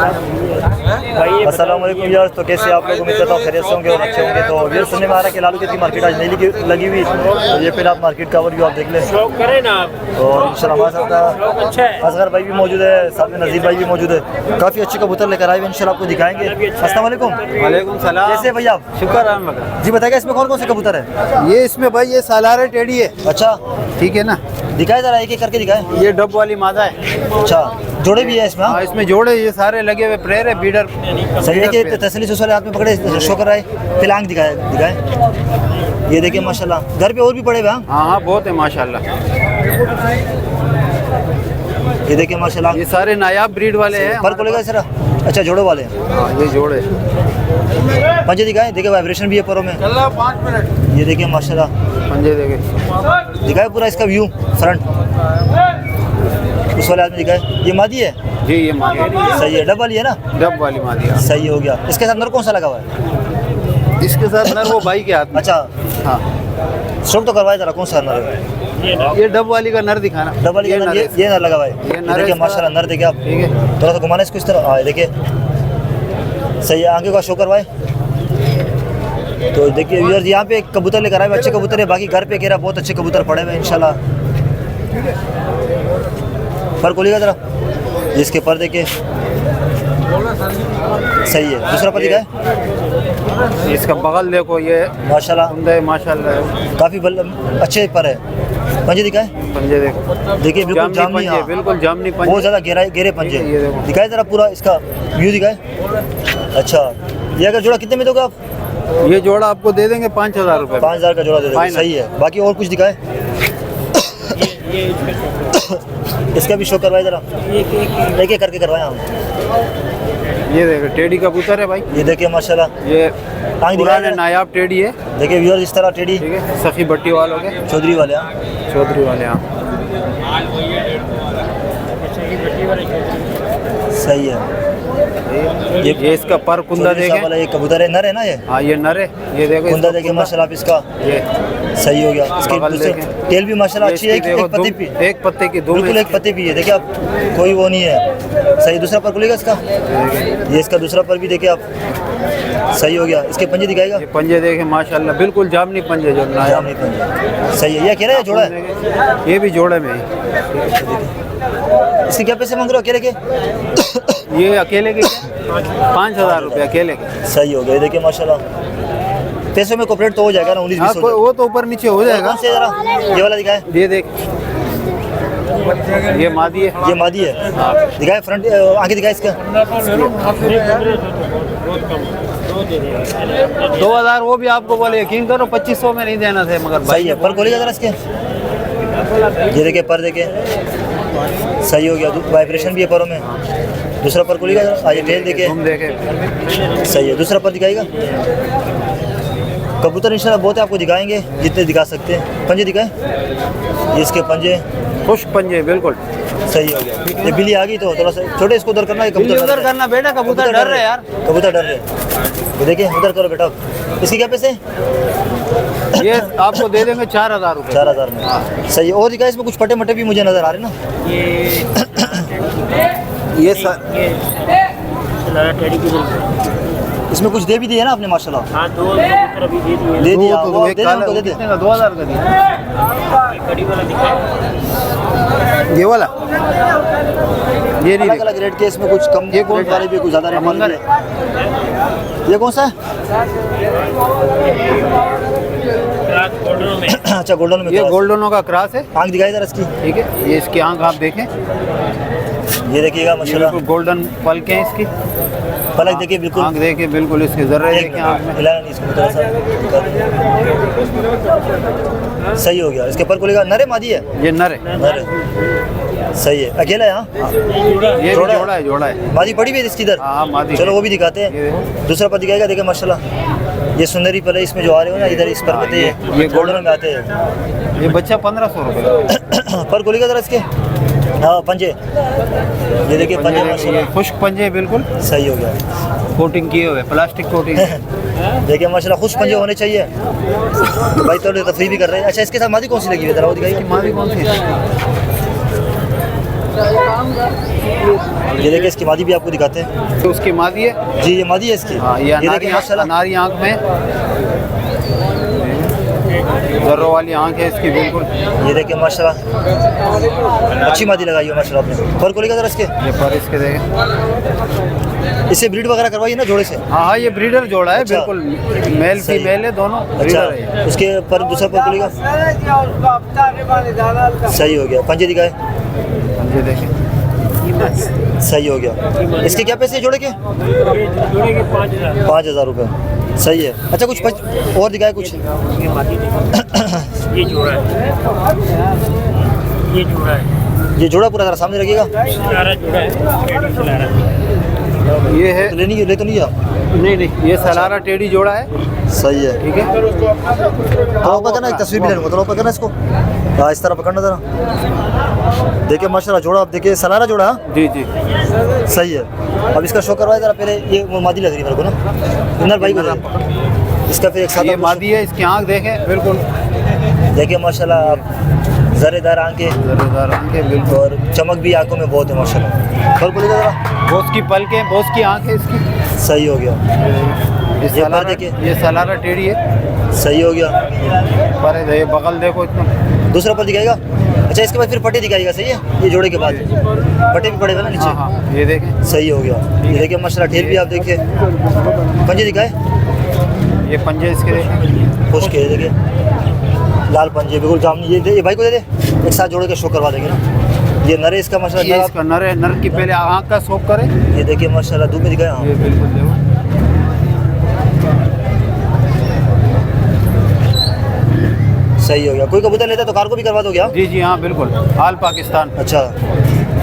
अस्सलाम वालेकुम यार। तो कैसे आप लोग, उम्मीद करता हूँ खैरियत से होंगे और अच्छे होंगे। तो ये सुनने में आ रहा है कि लालू की मार्केट आज नहीं लगी हुई, तो ये पहले आप मार्केट का ओवरव्यू आप देख लें। और इंशाल्लाह हमारे साथ असगर भाई भी मौजूद है, साथ में नज़ीर भाई भी मौजूद है। काफ़ी अच्छे कबूतर लेकर आए हुए, इंशाल्लाह आपको दिखाएंगे। अस्सलाम वालेकुम। वालेकुम सलाम। कैसे भैया आप? शुक्र है जी बताइए इसमें कौन कौन से कबूतर है? ये इसमें भाई ये सालार टेडी है। अच्छा ठीक है ना, दिखाए जरा, एक एक करके दिखाए। ये डब वाली मादा है। अच्छा जोड़े भी है इसमें? हाँ, इसमें जोड़े ये सारे लगे हुए, प्रेयर है, बीडर। सही है कि तसली से वाले हाथ में पकड़े शो कर रहा है। फिलांग दिखाए। ये देखिए माशाल्लाह, घर पे और भी पड़े हुए हैं। हाँ हाँ बहुत है माशाल्लाह। ये देखिए माशाल्लाह, ये सारे नायाब ब्रीड वाले हैं। पर खोलेगा सर? अच्छा जोड़े वाले हैं। हाँ ये जोड़े। पंजे दिखाए, देखिए वाइब्रेशन भी है परों में। 5 मिनट। ये देखिए माशाल्लाह, पंजे देखे दिखाए पूरा इसका व्यू फ्रंट। उस वाले आदमी दिखाए। ये मादी है जी, ये मादी सही है। डब वाली है ना? डब वाली मादी है। सही हो गया। इसके साथ नर कौन सा लगा हुआ है? इसके साथ नर वो भाई के हाथ में। अच्छा हाँ, शौक तो करवाए जरा, कौन सा नर है? ये डब वाली का नर दिखाना। डब वाली का नर, ये नर लगा हुआ है। ये ये नर देखिए है माशाल्लाह, नर देखिए आप। ठीक है, थोड़ा सा घुमाना इसको इस तरह। हाँ देखिए सही है, आगे का शो करवाए। तो देखिए व्यूअर्स, यहाँ पे कबूतर लेकर आए, अच्छे कबूतर है। बाकी घर पे कह रहा बहुत अच्छे कबूतर पड़े हुए हैं इंशाल्लाह। पर खोलिएगा जरा, इसके पर देखिए सही है। दूसरा पर दिखाए। इसका बगल देखो, ये माशाल्लाह माशाल्लाह काफ़ी अच्छे पर है। पंजे दिखाए। पंजे देखो, देखिए बिल्कुल जामनी, पंजे, हाँ बिल्कुल जामनी पंजे, बहुत ज़्यादा गहरे पंजे। ये देखो। दिखाए जरा पूरा इसका व्यू दिखाए। अच्छा ये अगर जोड़ा कितने में दोगे आप? ये जोड़ा आपको दे देंगे 5,000 रुपये। 5,000 का जोड़ा दे देंगे। सही है। बाकी और कुछ दिखाए। इसका भी शो करवाए जरा, एक एक करके करवाए हम। ये देखो टेडी कबूतर है भाई। ये देखिए माशाल्लाह, ये आँख दिखाए पुराने जरा। नायाब टेडी है। देखिए व्यूअर्स, इस तरह टेडी। ठीक है, सखी भट्टी वालों के, चौधरी वाले। हाँ चौधरी वाले। हाँ सही है। ये इसका पर कुंदा चौधरी साहब वाला देखे। ये कबूतर है, नर है ना ये? हाँ ये नर है। ये देखो कुंदा देखिए माशाल्लाह आप इसका। ये सही हो गया। इसकी बगल दूसरे देखें। टेल भी माशाल्लाह अच्छी है। ये देखो, एक पत्ती भी, एक पत्ते की दो, बिल्कुल एक पत्ती भी है। देखिए आप, कोई वो नहीं है। सही। दूसरा पर खुलेगा इसका। ये इसका दूसरा पर भी देखिए आप। सही हो गया। इसके पंजे दिखाएगा। ये पंजे देखे माशाल्लाह, बिल्कुल जामनी पंजे जो नायाब। जामनी पंजे सही है। ये अकेला है जोड़ा है? ये भी जोड़े में ही। इसके क्या पैसे मांग रहे हो अकेले के? ये अकेले के 5,000 रुपये अकेले के। सही हो गया। ये देखिए माशाल्लाह, पैसों में कॉपरेट तो हो जाएगा ना, 19-20 हो जाएगा। वो तो ऊपर नीचे हो जाएगा। कौन से जरा ये वाला दिखाए। ये देख, ये मादी है। ये मादी है। दिखाए फ्रंट, आगे दिखाए इसका। 2,000 वो भी आपको बोले, यकीन करो 2,500 में नहीं देना था, मगर सही है। पर खोलिएगा जरा इसके। ये देखिए पर देखिए सही हो गया। वाइब्रेशन भी है परों में। दूसरा पर खोलिएगा जरा। आइए टेल देखिए। तुम देखे सही है। दूसरा पर दिखाएगा। कबूतर इंशाल्लाह बहुत है, आपको दिखाएंगे जितने दिखा सकते हैं। पंजे दिखाए। ये इसके पंजे खुश पंजे बिल्कुल। सही हो गया। ये बिल्ली आ गई तो थोड़ा सा छोटे इसको उधर करना है। बिल्ली उधर करना बेटा, कबूतर डर रहे यार। कबूतर डर रहे। ये देखिए उधर करो बेटा। इसके क्या पैसे? ये आपको दे देंगे 4,000 रुपये। 4,000 में। सही है। और दिखाए इसमें कुछ पटे मटे भी मुझे नजर आ रहे हैं ना। ये इसमें कुछ दे भी दिए ना आपने माशाल्लाह। हाँ, 2 कबूतर अभी दे दिए। दे दिया। तो वो एक दे दे, काला, उनको दे दे। कितने का? 2,000 का दिया। कड़ी वाला दिखाए। ये वाला ये नहीं अलग अलग रेट के इसमें कुछ कम, ये कौन रेट वाले भी कुछ ज़्यादा रेट वाले भी। ये कौन सा है? गोल्डन में। अच्छा गोल्डन में। ये गोल्डनों का क्रॉस है। आँख दिखाई जरा इसकी। ठीक है, ये इसकी आंख आप देखें। ये देखिएगा ये माशाल्लाह, बिल्कुल गोल्डन पलके हैं इसकी। पलक देखिए बिल्कुल। आंख देखिए बिल्कुल, इसके जर्रे एक देखें आंख में। हिलाना नहीं इसको थोड़ा सा। सही हो गया। इसके पर खुलेगा। नरे मादी है? ये नर है। नरे। सही है। अकेला है? हाँ ये जोड़ा जोड़ा है, जोड़ा है। मादी पड़ी भी है इसकी इधर। हाँ मादी। चलो वो भी दिखाते ये हैं। देखो। दूसरा पर दिखाएगा। देखिए माशाल्लाह, ये सुंदरी पल है इसमें जो आ रहे हो ना इधर इस पर पे ये गोल्डन में आते हैं। ये बच्चा 1,500 रुपये। पर खोलिएगा जरा इसके। हाँ पंजे। ये देखिए पंजे ये माशाल्लाह खुश्क पंजे बिल्कुल सही हो गया। कोटिंग किए हुए, प्लास्टिक कोटिंग। देखिए माशाल्लाह खुश पंजे होने चाहिए। भाई थोड़ी तफरीह भी कर रहे हैं। अच्छा इसके साथ मादी कौन सी लगी हुई है? जरा वो दिखाइए। मादी कौन सी है? ये देखिए इसकी मादी भी आपको दिखाते हैं। तो उसकी मादी है जी ये मादी है इसकी। हाँ, ये देखिए माशाल्लाह अनारी आँख में जर्रों वाली आँख है इसकी बिल्कुल। ये देखिए माशाल्लाह अच्छी मादी लगाई है माशाल्लाह आपने। पर को लेकर जरा इसके ये पर इसके देखें। इससे ब्रीड वगैरह करवाइए ना जोड़े से। हाँ हाँ, ये ब्रीडर जोड़ा है अच्छा। बिल्कुल, मेल सही। फीमेल है दोनों अच्छा ब्रीडर है। उसके पर दूसरा पर को लेगा सही हो गया। पंजे दिखाए ये देखें सही हो गया। इसके क्या पैसे जोड़े के? जोड़े के 5,000। 5,000 रुपये सही है। अच्छा कुछ और दिखाए कुछ। ये मादी देखो। ये जोड़ा है, ये जोड़ा है, ये जोड़ा पूरा जरा सामने रखिएगा। सलारा जोड़ा है, टेडी सलारा। ये है ले तो नहीं आप। नहीं नहीं, ये सलारा टेडी जोड़ा है। सही है। ठीक है, तो पकड़ना एक तस्वीर भी ले लूँगा। तो पकड़ना इसको। हाँ इस तरह पकड़ना जरा। देखिए माशाल्लाह जोड़ा आप देखिए सलारा जोड़ा। हाँ? जी जी सही है। अब इसका शो करवाए जरा पहले। ये वो मादी लग रही है मेरे को ना। इनर भाई को दे। इसका फिर एक साथ ये मादी है, इसकी आँख देखें बिल्कुल। देखिए माशाल्लाह आप जरेदार आंखें जरेदार आँखें बिल्कुल, और चमक भी आंखों में बहुत है माशाल्लाह। पर बोलिएगा जरा। बोस की पलकें, बोस की आँख है इसकी। सही हो गया। ये ये पर सलारा, देखिए। ये सलारा टेढ़ी है। सही हो गया। पर है, ये बगल देखो इतना। दूसरा पर दिखाएगा। अच्छा इसके बाद फिर पट्टे दिखाएगा। सही है। ये जोड़े के बाद पट्टे भी पड़ेगा ना हाँ नीचे। हाँ, ये देखें। सही हो गया। ये देखिए माशाल्लाह ढेर भी आप देखिए। पंजे दिखाए ये पंजे इसके देखें। खुश के देखिए लाल पंजे बिल्कुल जामनी। ये भाई को दे दे। एक साथ जोड़े के शो करवा देंगे ना। ये नरे इसका ये माशाल्लाह। इसका नर है, नर की पहले आँख का शौक करे। ये देखिए माशाल्लाह धूप में दिखाया। ये बिल्कुल देखो। सही हो गया। कोई कबूतर लेता तो कार को भी करवा दोगे आप? जी जी हाँ बिल्कुल, आल पाकिस्तान। अच्छा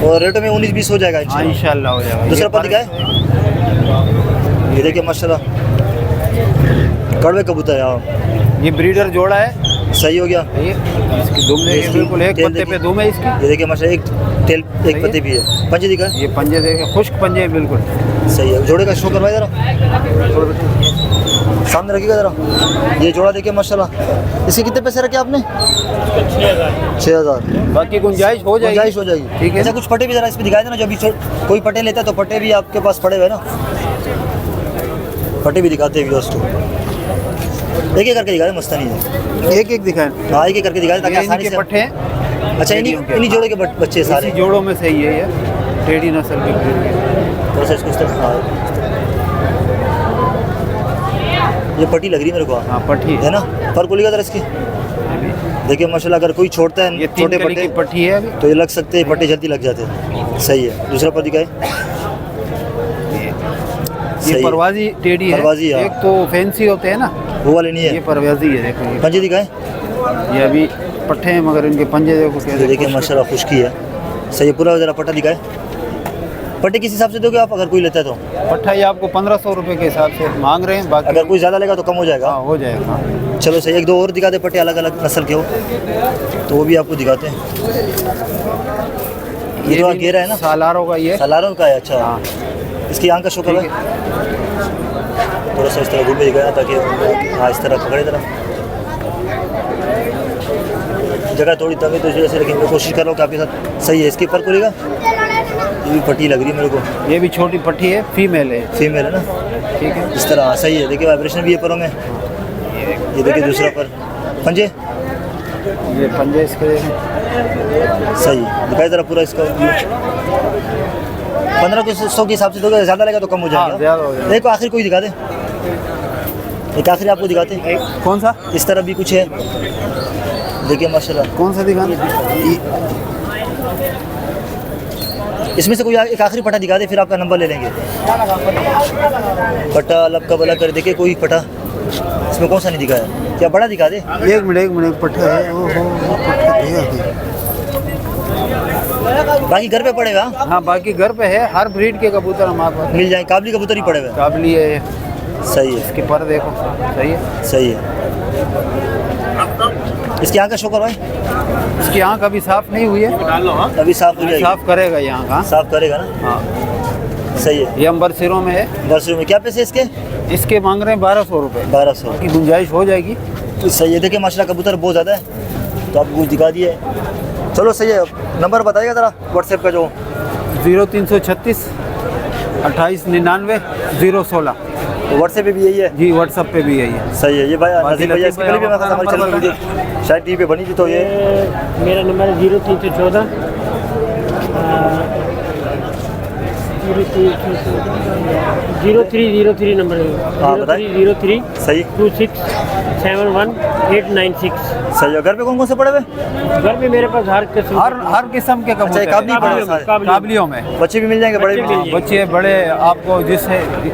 और रेटों में 19-20 हो जाएगा हाँ इंशाल्लाह। इंशाल्लाह हो जाएगा। दूसरा ये पर दिखाए। ये देखिए माशाल्लाह कड़वे कबूतर है। हाँ ये ब्रीडर जोड़ा है। सही हो गया। ये इसकी दुम देखिए इसकी बिल्कुल, एक टेल पत्ते पे देखिए। दुम है इसकी। ये देखिए माशाल्लाह एक टेल एक है। पत्ते भी है। पंजे दिखाए। ये पंजे देखे, खुश्क पंजे हैं बिल्कुल। सही है। जोड़े का शो करवाए जरा। सामने रखिएगा जरा। ये जोड़ा देखिए माशाल्लाह। इसके कितने पैसे रखे आपने? 6,000। बाकी गुंजाइश हो जाएगी। गुंजाइश हो जाएगी। ठीक है। अच्छा कुछ पट्टे भी जरा इस पे दिखाए देना। जब भी कोई पट्टे लेता है तो पट्टे भी आपके पास पड़े हुए ना। पट्टे भी दिखाते हैं व्यूअर्स को। एक एक करके दिखा दे। मस्तानी है। एक एक दिखाएं। हाँ एक एक करके दिखा दे ताकि ये आसानी इनके से। पट्टे हैं। अच्छा इन्हीं जोड़े के बच्चे सारे। इसी जोड़ों में से ही है ये टेढ़ी नस्ल की breed है। थोड़ा सा इसको इस तरह। हाँ ये पट्टी लग रही है मेरे को। हाँ पट्टी है ना। पर बोलिएगा जरा इसकी। देखिए माशाल्लाह अगर कोई छोड़ता है ये 3 छोटे कली की पट्टे पट्टी है अभी। तो ये लग सकते हैं। पट्टे जल्दी लग जाते हैं। सही है। दूसरा पर दिखाए। ये सही है। परवाजी टेढ़ी है। परवाजी, हाँ। एक तो फैंसी होते हैं ना, वो वाले नहीं ये है। परवाजी है। देखो ये। पंजे दिखाए। ये अभी पट्टे हैं मगर इनके पंजे देखो ये कैसे। देखिए माशाल्लाह खुशकी है। सही है। पूरा जरा पट्टा दिखाए। पट्टे किस हिसाब से दोगे आप अगर कोई लेता है तो? पट्टा ये आपको 1500 रुपये के हिसाब से मांग रहे हैं। बाकी अगर कोई ज़्यादा लेगा तो कम हो जाएगा। हाँ हो जाएगा। हाँ। चलो सही। एक दो और दिखा दे पट्टे अलग अलग नस्ल के हो तो वो भी आपको दिखाते हैं। ये जो भी घेरा है ना सालारों का ये। सलारों का है। अच्छा हाँ इसकी आंख का शो ठीक है। है। थोड़ा सा इस तरह घूमे दिखाया ताकि हाँ इस तरह पकड़े तरह जगह थोड़ी तभी तो इस वजह से। लेकिन मैं कोशिश कर रहा हूँ कि आपके साथ। सही है। इसके पर खोलेगा। ये भी पट्टी लग रही है मेरे को। ये भी छोटी पट्टी है, फीमेल है। फीमेल है ना। ठीक है। इस तरह सही है। देखिए वाइब्रेशन भी है परों में। ये देखिए दूसरा पर पंजे। ये पंजे इसके देखें। सही दिखाई जरा पूरा इसका। 1500 के हिसाब से दोगे। ज़्यादा लगेगा तो कम हो हाँ, ज़्यादा हो जाएगा। जाएगा। एक आखिर कोई दिखा दे। एक आखिर आपको दिखाते हैं। कौन सा इस तरह भी कुछ है। देखिए माशाल्लाह। कौन सा दिखाना? इसमें से कोई एक आखिरी पट्टा दिखा दे फिर आपका नंबर ले लेंगे। पट्टा अलग का बला कर देखिए कोई पट्टा इसमें कौन सा नहीं दिखाया। क्या बड़ा दिखा दे। एक मिनट पट्टा है। पट्टा है अभी। बाकी घर पे पड़ेगा। हाँ बाकी घर पे है। हर ब्रीड के कबूतर हमारे पास मिल जाए। काबली कबूतर ही पड़े हुए हैं। काबली है। सही है। इसके पर देखो। सही है। सही है। इसकी आँख का शो करवाए। इसकी आँख अभी साफ नहीं हुई है। अभी साफ हो जाएगी। साफ करेगा ये आँख। हाँ साफ करेगा ना। हाँ सही है। ये अंबर सिरों में है। दर्शकों में क्या पैसे इसके? इसके मांग रहे हैं 1200 रुपये 1200 की गुंजाइश हो जाएगी। तो सही है। देखिए माशाल्लाह कबूतर बहुत ज़्यादा है तो आपको कुछ दिखा दिए। चलो सही है, नंबर बताइएगा ज़रा व्हाट्सएप का जो। 0336 2899 016। व्हाट्सएप पे भी यही है जी व्हाट्सएप पे भी यही है। सही है। ये भाई नजीर भैया, इसकी पहले भी मैं हमारे चैनल नंबर वीडियो शायद टीवी पे बनी थी, तो ये मेरा नंबर है 0314 0303 नंबर है। हाँ, बताइए। 0303 सही 2671 सही है। घर पे कौन कौन से पड़े हुए? घर में मेरे पास हर किस्म हर किस्म के अच्छा, कबूतर ये काबली पड़े हुए सारे? काबलियों में बच्चे भी मिल जाएंगे, बड़े भी मिल जाएंगे? बच्चे बड़े आपको जिस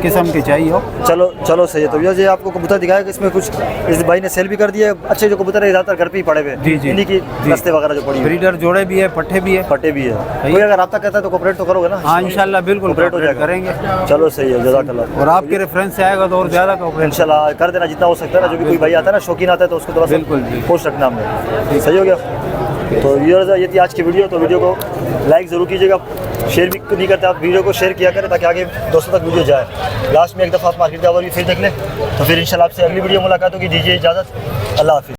किस्म के चाहिए हो। चलो चलो सही है। तो ये आपको कबूतर दिखाया कि इसमें कुछ इस भाई ने सेल भी कर दिए। अच्छे जो कबूतर है ज़्यादातर घर पे ही पड़े हुए, जी जी इन्हीं की जी। रस्ते वगैरह जो पड़ी हुई, ब्रीडर जोड़े भी है, पट्टे भी है। फटे भी है। कोई अगर रब्ता करता है तो कोऑपरेट तो करोगे ना? हाँ इंशाल्लाह बिल्कुल कोऑपरेट हो कोऑपरेट जाएगा। करेंगे। चलो सही है, जज़ाकल्लाह। और आपके रेफरेंस से आएगा तो और ज़्यादा कोऑपरेट। इंशाल्लाह कर देना जितना हो सकता है ना। जो भी कोई भाई आता है ना, शौकीन आता है, तो उसको थोड़ा सा बिल्कुल, बिल्कुल। पोस्ट रखना हमने। सही हो गया। तो ये थी आज की वीडियो। तो वीडियो को लाइक ज़रूर कीजिएगा, शेयर भी नहीं करते आप, वीडियो को शेयर किया करें ताकि आगे दोस्तों तक वीडियो जाए। लास्ट में एक दफ़ा आप मार्केट का ओवरव्यू फिर देख लें, तो फिर इंशाल्लाह आपसे अगली वीडियो मुलाकात होगी। दीजिए इजाज़त, अल्लाह हाफिज़।